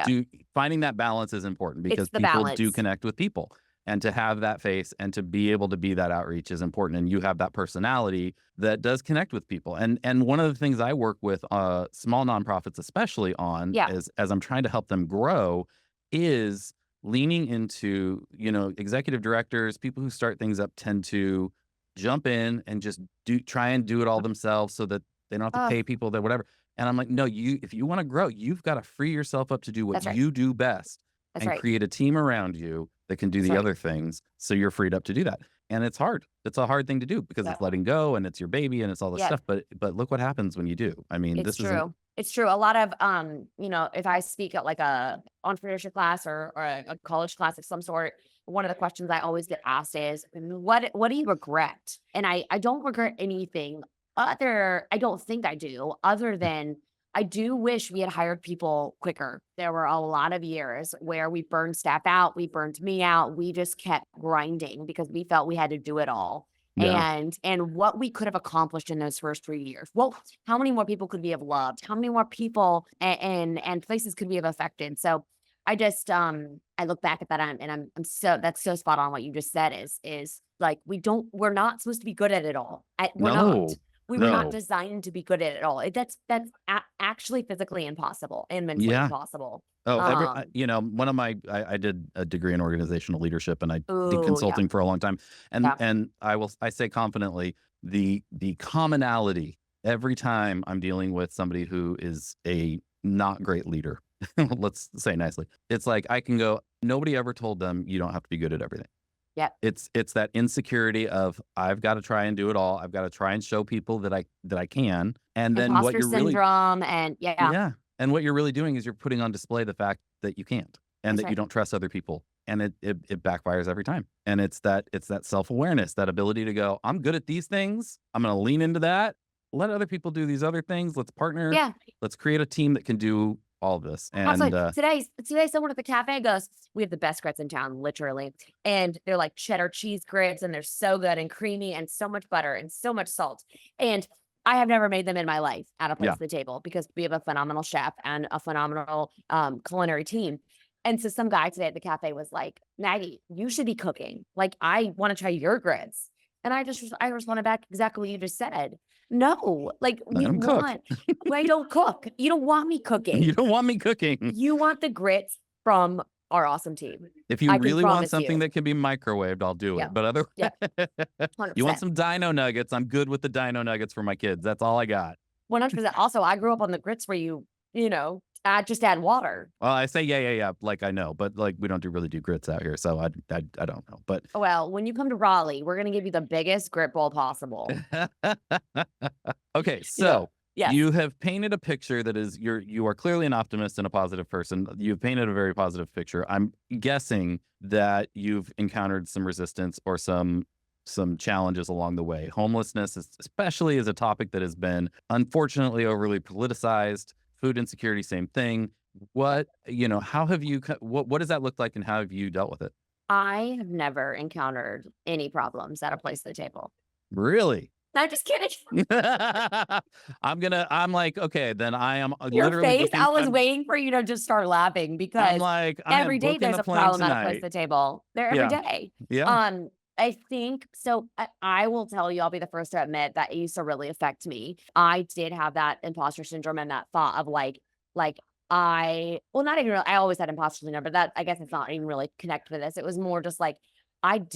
finding that balance is important because It's the people do balance. connect with people, and to have that face and to be able to be that outreach is important. And you have that personality that does connect with people. And one of the things I work with small nonprofits, especially on is as I'm trying to help them grow, is leaning into, executive directors, people who start things up tend to jump in and just try and do it all themselves so that they don't have to pay people, that whatever. And I'm like, no, if you want to grow, you've got to free yourself up to do what you do best and create a team around you that can do the other things. So you're freed up to do that. And it's hard. It's a hard thing to do because it's letting go and it's your baby and it's all this stuff. But look what happens when you do. I mean, it's true. It's true. A lot of, if I speak at like a entrepreneurship class or a college class of some sort, one of the questions I always get asked is, what do you regret? And I don't regret anything I don't think I do, other than I do wish we had hired people quicker. There were a lot of years where we burned staff out. We burned me out. We just kept grinding because we felt we had to do it all. Yeah. And what we could have accomplished in those first 3 years. Well, how many more people could we have loved? How many more people and places could we have affected? So I just I look back at that and I'm so that's so spot on what you just said is like we're not supposed to be good at it all. We're not. We were not designed to be good at it all. That's actually physically impossible and mentally impossible. Oh, one of I did a degree in organizational leadership and I did consulting for a long time. And I say confidently, the commonality every time I'm dealing with somebody who is a not great leader, let's say nicely, it's like I can go, nobody ever told them you don't have to be good at everything. Yeah. It's that insecurity of I've got to try and do it all. I've got to try and show people that I can. And then what you're syndrome and and what you're really doing is you're putting on display the fact that you can't and that you don't trust other people. And it backfires every time. And it's that self-awareness, that ability to go, I'm good at these things. I'm going to lean into that. Let other people do these other things. Let's partner. Yeah. Let's create a team that can do all of this. And today someone at the cafe goes, we have the best grits in town, literally. And they're like cheddar cheese grits and they're so good and creamy and so much butter and so much salt. And I have never made them in my life at a place at the table because we have a phenomenal chef and a phenomenal culinary team. And so some guy today at the cafe was like, Maggie, you should be cooking. Like, I want to try your grits. And I responded back exactly what you just said. No, like I don't cook. You don't want me cooking. You don't want me cooking. You want the grits from our awesome team. If you really want something that can be microwaved, I'll do it. But otherwise, you want some dino nuggets, I'm good with the dino nuggets for my kids. That's all I got. 100%. Also, I grew up on the grits where you just add water. Well, I say yeah. Like I know, but like we don't really do grits out here, so I don't know. But well, when you come to Raleigh, we're gonna give you the biggest grit bowl possible. Okay, so you have painted a picture that is you are clearly an optimist and a positive person. You've painted a very positive picture. I'm guessing that you've encountered some resistance or some challenges along the way. Homelessness, especially, is a topic that has been unfortunately overly politicized. Food insecurity, same thing. How have you, what does that look like and how have you dealt with it? I have never encountered any problems at a place at the table. Really? I'm just kidding. I'm like, okay, then I am your face. I was waiting for you to just start laughing because I'm like, every day there's a problem at a place at the table. They're every day. Yeah. I think so. I will tell you, I'll be the first to admit that it used to really affect me. I did have that imposter syndrome and that thought of I always had imposter syndrome, but that, I guess it's not even really connected to this. It was more just like, I need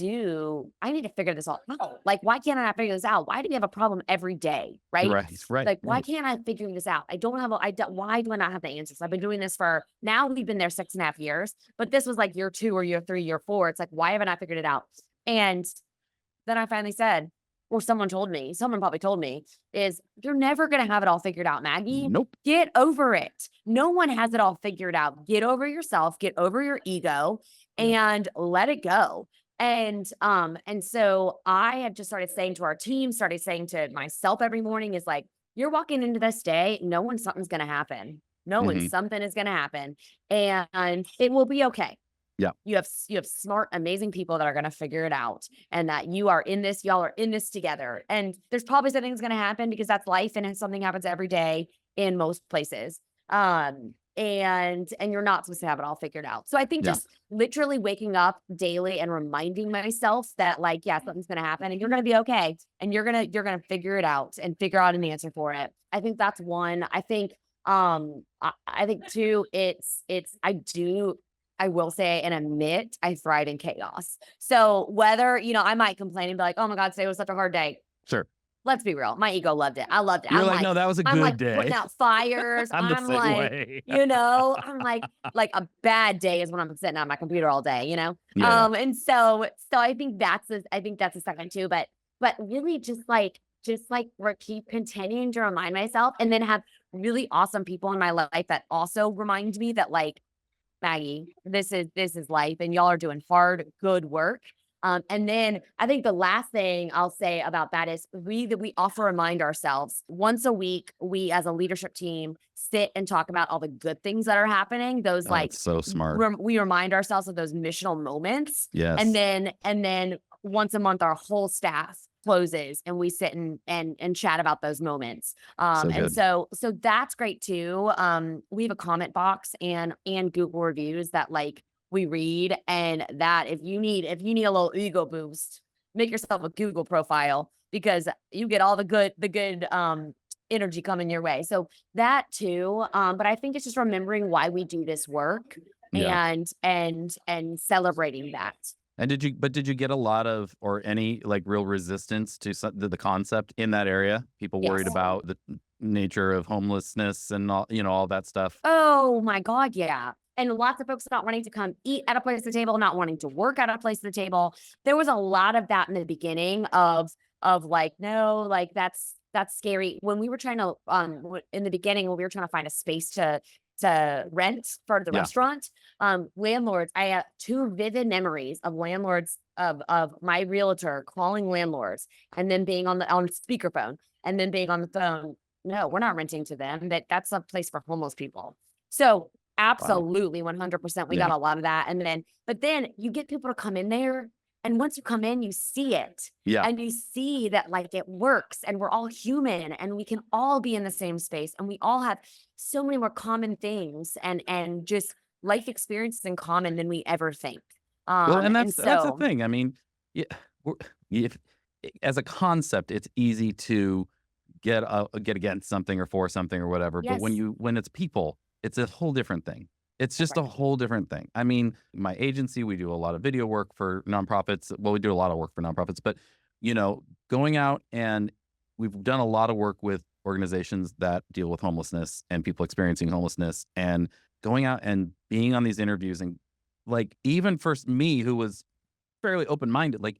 to figure this out. Like, why can't I not figure this out? Why do we have a problem every day? Right. Like, why can't I figure this out? Why do I not have the answers? I've been doing this now we've been there 6.5 years, but this was like year 2 or year 3, year 4. It's like, why haven't I figured it out? And then I finally said, or someone probably told me, is you're never going to have it all figured out, Maggie. Nope. Get over it. No one has it all figured out. Get over yourself, get over your ego and let it go. And so I have just started saying to our team, started saying to myself every morning is like, you're walking into this day, knowing something's going to happen. Knowing something is going to happen and it will be okay. Yeah. You have smart, amazing people that are going to figure it out, and that y'all are in this together. And there's probably something's going to happen because that's life, and something happens every day in most places. And you're not supposed to have it all figured out. So I think just literally waking up daily and reminding myself that, like, yeah, something's going to happen and you're going to be okay. And you're going to figure it out and figure out an answer for it. I think that's one. I think, I think two, I will say and admit I thrive in chaos. So whether, I might complain and be like, oh my God, today was such a hard day. Sure. Let's be real. My ego loved it. I loved it. You're like, no, that was a I'm good like day. putting out fires. I'm the same way. I'm like a bad day is when I'm sitting on my computer all day, Yeah. And so I think that's a second too. But really just like keep continuing to remind myself, and then have really awesome people in my life that also remind me that, like, Maggie, this is life, and y'all are doing hard, good work. And then I think the last thing I'll say about that is we often remind ourselves once a week. We, as a leadership team, sit and talk about all the good things that are happening. Those That's so smart. we remind ourselves of those missional moments. Yes. And then once a month, our whole staff closes and we sit and chat about those moments. And so that's great too. We have a comment box and Google reviews that, like, we read, and that if you need a little ego boost, make yourself a Google profile, because you get all the good energy coming your way. So that too. But I think it's just remembering why we do this work, and celebrating that. And did you get a lot of, or any, like, real resistance to the concept in that area? People worried about the nature of homelessness and all that stuff. Oh my God, yeah. And lots of folks not wanting to come eat at a place at the table, not wanting to work at a place at the table. There was a lot of that in the beginning of like, no, like that's scary. When we were trying to in the beginning, when we were trying to find a space to rent for the restaurant, landlords, I have two vivid memories of landlords, of my realtor calling landlords and then being on speakerphone and then being on the phone. No, we're not renting to them. That's a place for homeless people. So absolutely, 100%. We got a lot of that. But then you get people to come in there, and once you come in, you see it. Yeah. And you see that, like, it works, and we're all human, and we can all be in the same space, and we all have so many more common things and just life experiences in common than we ever think. Well, and that's the thing. I mean, if as a concept, it's easy to get against something or for something or whatever. Yes. But when it's people, it's a whole different thing. It's just a whole different thing. I mean, my agency, we do a lot of video work for nonprofits. Well, we do a lot of work for nonprofits, but, going out, and we've done a lot of work with organizations that deal with homelessness and people experiencing homelessness, and going out and being on these interviews, and, like, even for me, who was fairly open-minded, like,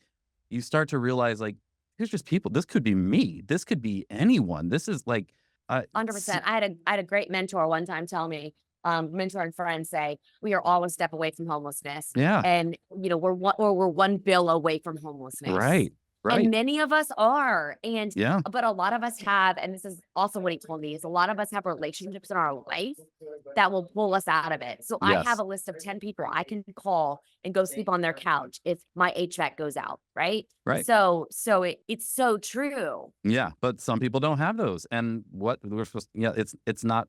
you start to realize, like, here's just people. This could be me. This could be anyone. This is like 100%. I had a great mentor one time tell me, mentor and friend say, we are all one step away from homelessness. Yeah. And we're one bill away from homelessness. Right. And many of us are. And yeah. But a lot of us have, and this is also what he told me, is a lot of us have relationships in our life that will pull us out of it. So I have a list of 10 people I can call and go sleep on their couch if my HVAC goes out. Right. Right. So it's so true. Yeah. But some people don't have those. And what we're supposed it's not,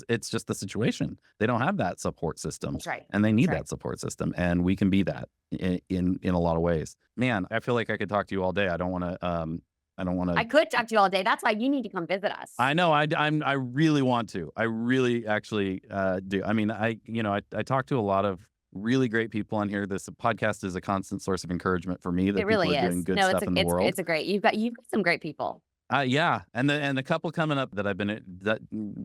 it's just the situation. They don't have that support system. That's right. And they need that support system. And we can be that in a lot of ways. Man, I feel like I could talk to you all day. I don't want to, I could talk to you all day. That's why you need to come visit us. I know. I really want to. I really actually do. I mean, I talk to a lot of really great people on here. This podcast is a constant source of enkeragement for me that it really people are is. doing good stuff in the world. It's a great. You've got some great people. Yeah, and the couple coming up that I've been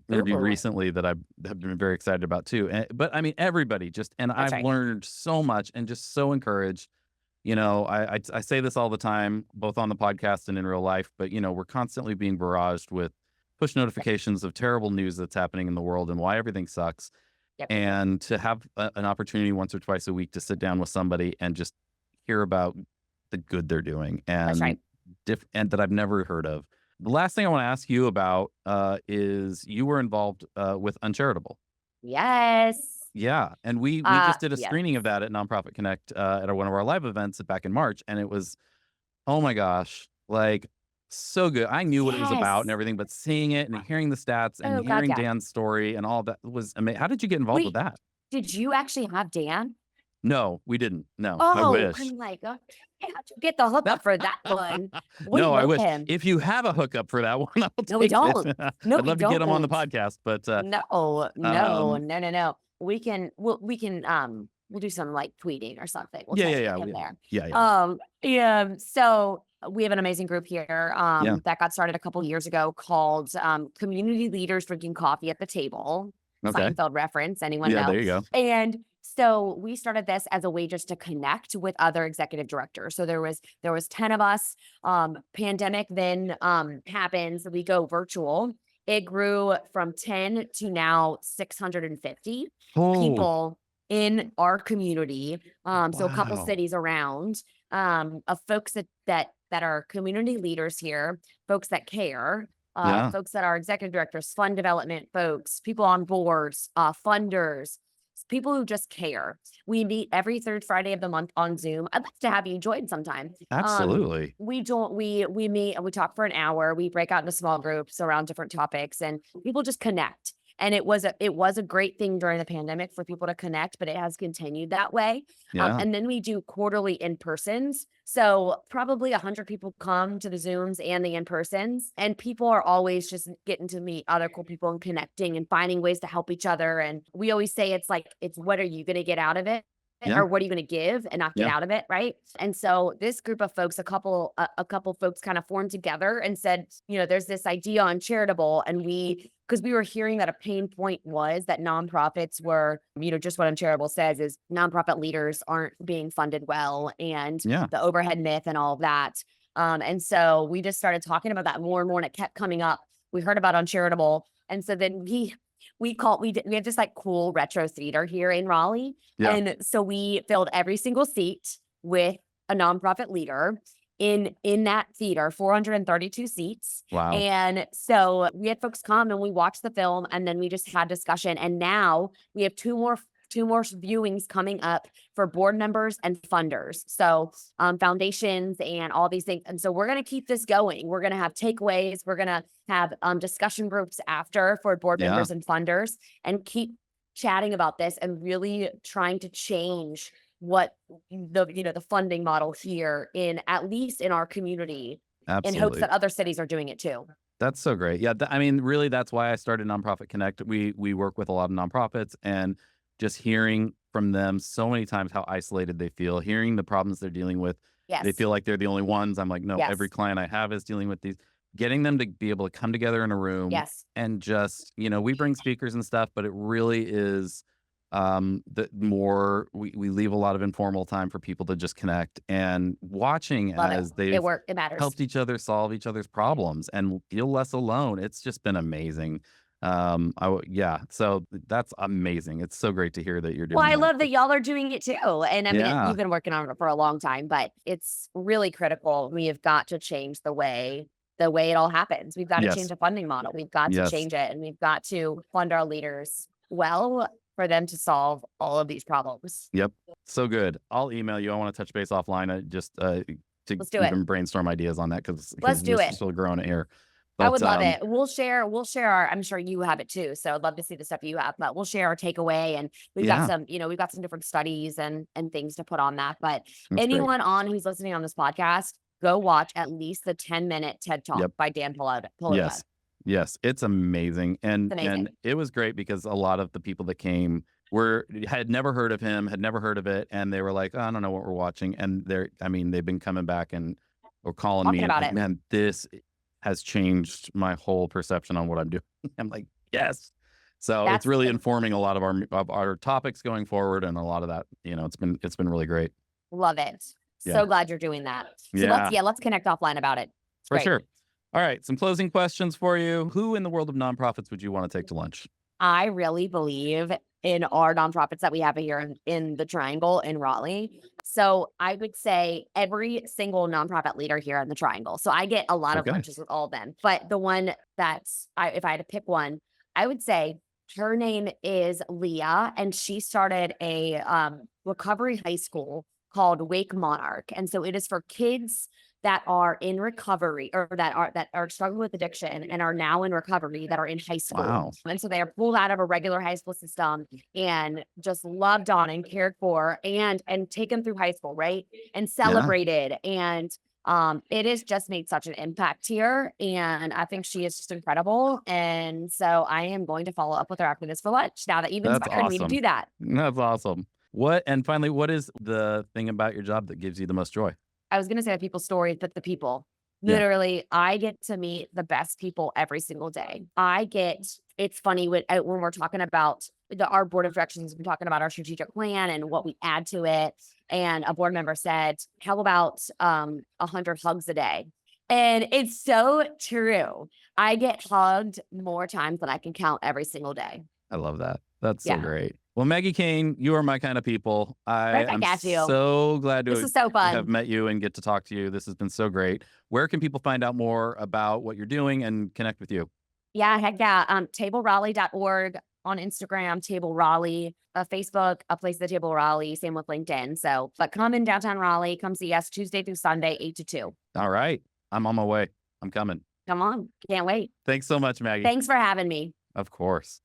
interviewed recently that I have been very excited about too. But I mean, everybody I've learned so much and just so encouraged. I say this all the time, both on the podcast and in real life. But we're constantly being barraged with push notifications of terrible news that's happening in the world and why everything sucks. Yep. And to have an opportunity once or twice a week to sit down with somebody and just hear about the good they're doing and and that I've never heard of. The last thing I want to ask you about is you were involved with Uncharitable. Yes. Yeah. And we just did a Yes. screening of that at Nonprofit Connect at one of our live events back in March. And it was, oh my gosh, like so good. I knew what it was about and Yes. everything, but seeing it and hearing the stats and Oh God, hearing yeah. Dan's story and all that was amazing. How did you get involved with Wait, that? did you actually have Dan? No, we didn't. No, I Oh, wish. I'm like, how'd you get the hookup for that one? We No, I love wish. him. If you have a hookup for that one, I'll No, we take it. don't. No, I'd we love to get him on the don't. podcast, but No. We can we'll do some like tweeting or something. We'll try to get him there. yeah. So we have an amazing group here Yeah. that got started a couple years ago called Community Leaders Drinking Coffee at the Table. Okay. Seinfeld reference, anyone Yeah, know? there you go. And so we started this as a way just to connect with other executive directors. So there was 10 of us. Pandemic then happens. We go virtual. It grew from 10 to now 650 people in our community. So a couple Wow. cities around of folks that are community leaders here, folks that care. Yeah. Folks that are executive directors, fund development folks, people on boards, funders, people who just care. We meet every third Friday of the month on Zoom. I'd like to have you join sometime. Absolutely. We meet and we talk for an hour. We break out into small groups around different topics and people just connect. And it was a great thing during the pandemic for people to connect, but it has continued that way. Yeah. And then we do quarterly in-persons. So probably 100 people come to the Zooms and the in-persons, and people are always just getting to meet other cool people and connecting and finding ways to help each other. And we always say it's what are you going to get out of it? Yeah. Or what are you going to give and not get Yeah. out of it, right? And so this group of folks, a couple folks kind of formed together and said, there's this idea on charitable, and because we were hearing that a pain point was that nonprofits were, just what Uncharitable says is nonprofit leaders aren't being funded well, and Yeah. the overhead myth and all of that. And so we just started talking about that more and more, and it kept coming up. We heard about Uncharitable, and so then we have this like cool retro theater here in Raleigh. Yeah. And so we filled every single seat with a nonprofit leader in that theater, 432 seats. Wow. And so we had folks come and we watched the film, and then we just had discussion. And now we have two more viewings coming up for board members and funders. So foundations and all these things. And so we're going to keep this going. We're going to have takeaways. We're going to have discussion groups after for board members and funders, and keep chatting about this and really trying to change what the funding model here at least in our community, Absolutely. in hopes that other cities are doing it too. That's so great. Yeah. I mean, really, that's why I started Nonprofit Connect. We work with a lot of nonprofits, and just hearing from them so many times how isolated they feel, hearing the problems they're dealing with. Yes. They feel like they're the only ones. I'm like, no, Yes. every client I have is dealing with these. Getting them to be able to come together in a room. Yes. And just, we bring speakers and stuff, but it really is we leave a lot of informal time for people to just connect, and watching Love as it. they've It matters. helped each other solve each other's problems and feel less alone. It's just been amazing. So that's amazing. It's so great to hear that you're doing Well, I that. love that y'all are doing it too. And I mean, Yeah. you've been working on it for a long time, but it's really critical. We have got to change the way it all happens. We've got to Yes. change the funding model. We've got to Yes. change it, and we've got to fund our leaders well for them to solve all of these problems. Yep. So good. I'll email you. I want to touch base offline to Let's do even brainstorm ideas on that, because Let's do we're it. still growing here. I would love it. We'll share our, I'm sure you have it too. So I'd love to see the stuff you have, but we'll share our takeaway, and we've got some different studies and things to put on that. But That's anyone who's listening on this podcast, go watch at least the 10-minute TED Talk by Dan Pallotta. Yes, it's amazing. And It's amazing. and it was great because a lot of the people that came had never heard of him, had never heard of it, and they were like, I don't know what we're watching. And they've been coming back or calling Talking me and about like, it. man, this has changed my whole perception on what I'm doing. I'm like, yes. So it's really informing a lot of our topics going forward, and a lot of that, it's been really great. Love it. Yeah. So glad you're doing that. So let's connect offline about it. It's For great. sure. All right, some closing questions for you. Who in the world of nonprofits would you want to take to lunch? I really believe in our nonprofits that we have here in the Triangle in Raleigh. So I would say every single nonprofit leader here in the Triangle. So I get a lot of lunches with all of them. But the one if I had to pick one, I would say Her name is Leah, and she started a recovery high school called Wake Monarch. And so it is for kids that are in recovery or that are struggling with addiction and are now in recovery that are in high school. Wow. And so they are pulled out of a regular high school system and just loved on and cared for and taken through high school, right? And celebrated. And it has just made such an impact here. And I think she is just incredible. And so I am going to follow up with her after this for lunch now that you've inspired me to do that. That's awesome. Finally, what is the thing about your job that gives you the most joy? I was going to say the people's stories, but the people. Yeah. Literally, I get to meet the best people every single day. It's funny when we're talking about our board of directors has been talking about our strategic plan and what we add to it. And a board member said, how about 100 hugs a day? And it's so true. I get hugged more times than I can count every single day. I love that. That's so great. Well, Maggie Kane, you are my kind of people. I am so glad to This is so fun. have met you and get to talk to you. This has been so great. Where can people find out more about what you're doing and connect with you? Yeah, heck yeah. TableRaleigh.org on Instagram, Table Raleigh, Facebook, A Place at the Table Raleigh, same with LinkedIn. So, but come in downtown Raleigh, come see us Tuesday through Sunday, 8 to 2. All right. I'm on my way. I'm coming. Come on. Can't wait. Thanks so much, Maggie. Thanks for having me. Of course.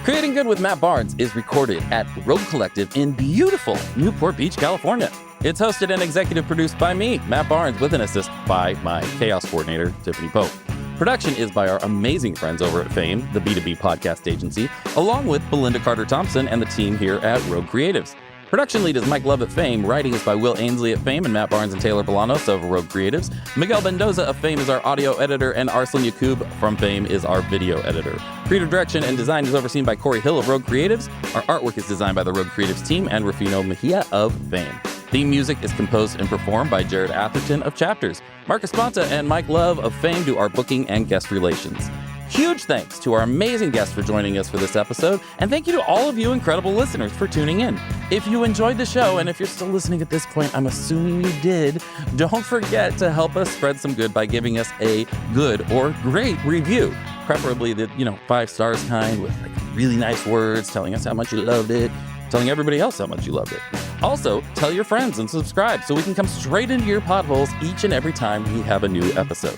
Creating Good with Matt Barnes is recorded at Rogue Collective in beautiful Newport Beach, California. It's hosted and executive produced by me, Matt Barnes, with an assist by my chaos coordinator, Tiffany Pope. Production is by our amazing friends over at Fame, the B2B podcast agency, along with Belinda Carter-Thompson and the team here at Rogue Creatives. Production lead is Mike Love at Fame. Writing is by Will Ainsley at Fame and Matt Barnes and Taylor Bolanos of Rogue Creatives. Miguel Mendoza of Fame is our audio editor, and Arslan Yakub from Fame is our video editor. Creative direction and design is overseen by Corey Hill of Rogue Creatives. Our artwork is designed by the Rogue Creatives team and Rufino Mejia of Fame. Theme music is composed and performed by Jared Atherton of Chapters. Marcus Ponta and Mike Love of Fame do our booking and guest relations. Huge thanks to our amazing guests for joining us for this episode, and thank you to all of you incredible listeners for tuning in. If you enjoyed the show, and if you're still listening at this point, I'm assuming you did, don't forget to help us spread some good by giving us a good or great review. Preferably the, 5 stars kind with really nice words, telling us how much you loved it, telling everybody else how much you loved it. Also, tell your friends and subscribe so we can come straight into your potholes each and every time we have a new episode.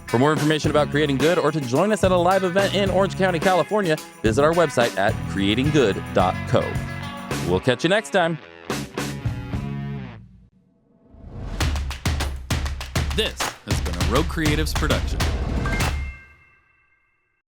For more information about Creating Good or to join us at a live event in Orange County, California, visit our website at creatinggood.co. We'll catch you next time. This has been a Rogue Creatives production.